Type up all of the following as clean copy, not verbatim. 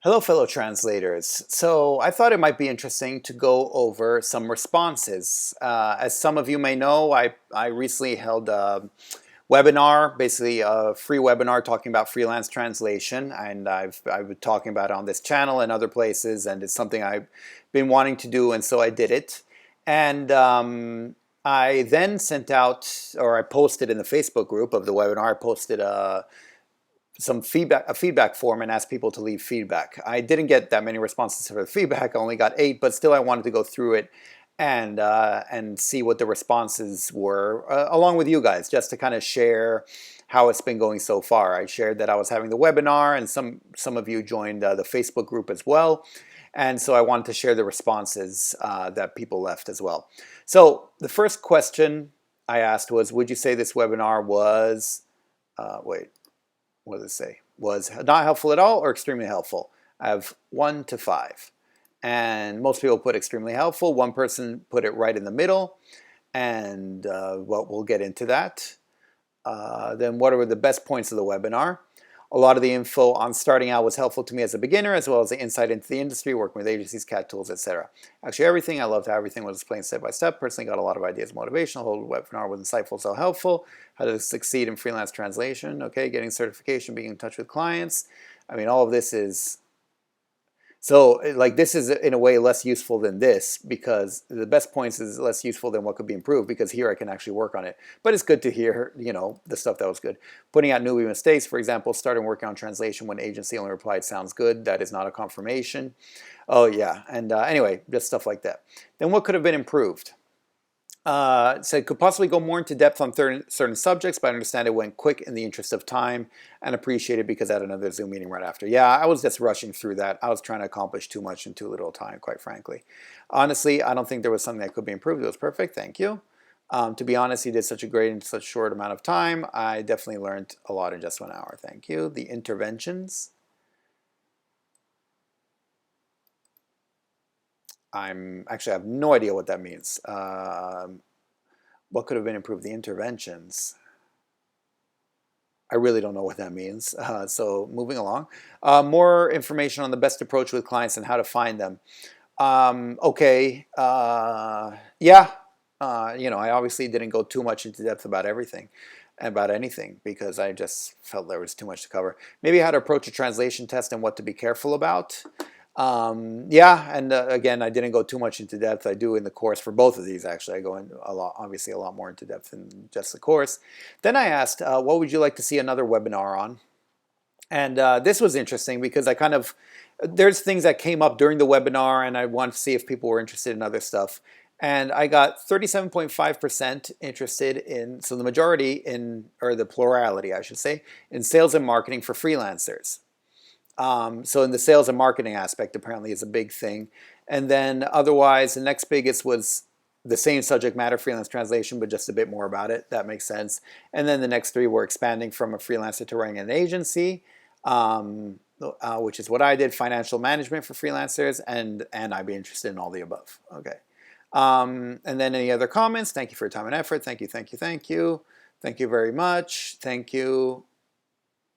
Hello, fellow translators. So I thought it might be interesting to go over some responses. As some of you may know, I recently held a webinar, basically a free webinar talking about freelance translation, and I've been talking about it on this channel and other places, and it's something I've been wanting to do, and so I did it. And I then sent out, or I posted in the Facebook group of the webinar, I posted a feedback form and asked people to leave feedback. I didn't get that many responses for the feedback. I only got 8, but still I wanted to go through it and see what the responses were along with you guys, just to kind of share how it's been going so far. I shared that I was having the webinar, and some of you joined the Facebook group as well. And so I wanted to share the responses that people left as well. So the first question I asked was, would you say this webinar was, what does it say? Was not helpful at all or extremely helpful? I have 1 to 5. And most people put extremely helpful. One person put it right in the middle. And we'll get into that. Then what were the best points of the webinar? A lot of the info on starting out was helpful to me as a beginner, as well as the insight into the industry, working with agencies, CAT tools, etc. Actually, everything. I loved how everything was explained step by step. Personally, got a lot of ideas, motivation. The whole webinar was insightful, so helpful. How to succeed in freelance translation. Okay, getting certification, being in touch with clients. I mean, all of this is so, like, this is in a way less useful than this, because the best points is less useful than what could be improved, because here I can actually work on it. But it's good to hear, the stuff that was good. Putting out newbie mistakes, for example, starting working on translation when agency only replied, sounds good. That is not a confirmation. Oh, yeah. And anyway, just stuff like that. Then what could have been improved? So it could possibly go more into depth on certain subjects, but I understand it went quick in the interest of time, and appreciate it because I had another Zoom meeting right after. Yeah, I was just rushing through that. I was trying to accomplish too much in too little time, quite frankly. Honestly, I don't think there was something that could be improved. It was perfect. Thank you. To be honest, you did such a great in such a short amount of time. I definitely learned a lot in just 1 hour. Thank you. The interventions. I have no idea what that means. What could have been improved? The interventions. I really don't know what that means. So moving along. More information on the best approach with clients and how to find them. Okay. Yeah. I obviously didn't go too much into depth about everything, about anything, because I just felt there was too much to cover. Maybe how to approach a translation test and what to be careful about. Yeah, and again, I didn't go too much into depth. I do in the course for both of these, actually. I go into obviously a lot more into depth than just the course. Then I asked, what would you like to see another webinar on? And this was interesting because there's things that came up during the webinar, and I wanted to see if people were interested in other stuff. And I got 37.5% interested in, so the majority in, or the plurality, I should say, in sales and marketing for freelancers. So in the sales and marketing aspect, apparently, is a big thing. And then otherwise, the next biggest was the same subject matter, freelance translation, but just a bit more about it. That makes sense. And then the next 3 were expanding from a freelancer to running an agency, which is what I did, financial management for freelancers, and I'd be interested in all the above. Okay. And then any other comments? Thank you for your time and effort. Thank you, thank you, thank you. Thank you very much. Thank you.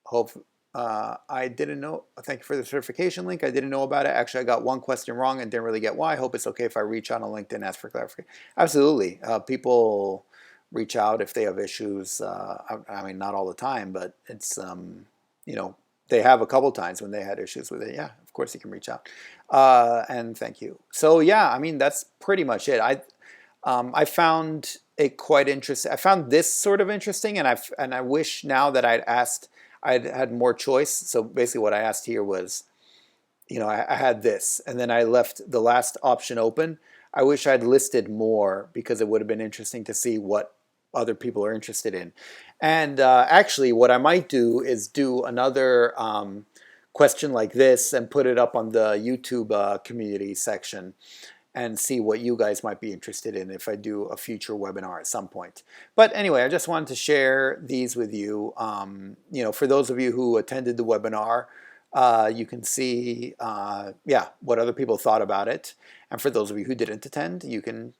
Hope. I didn't know. Thank you for the certification link. I didn't know about it. Actually, I got one question wrong and didn't really get why. I hope it's okay if I reach out on LinkedIn and ask for clarification. Absolutely. People reach out if they have issues. I mean, not all the time, but it's, they have a couple times when they had issues with it. Yeah, of course you can reach out. And thank you. So yeah, I mean, that's pretty much it. I found it quite interesting. I found this sort of interesting, and I wish now that I'd had more choice. So basically what I asked here was, I had this, and then I left the last option open. I wish I'd listed more, because it would have been interesting to see what other people are interested in. And actually what I might do is do another question like this and put it up on the YouTube community section, and see what you guys might be interested in if I do a future webinar at some point. But anyway, I just wanted to share these with you. For those of you who attended the webinar, you can see, what other people thought about it. And for those of you who didn't attend, you can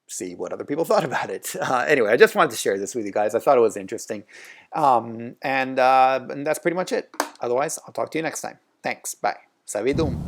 see what other people thought about it. Anyway, I just wanted to share this with you guys. I thought it was interesting. And that's pretty much it. Otherwise, I'll talk to you next time. Thanks. Bye. Savidum.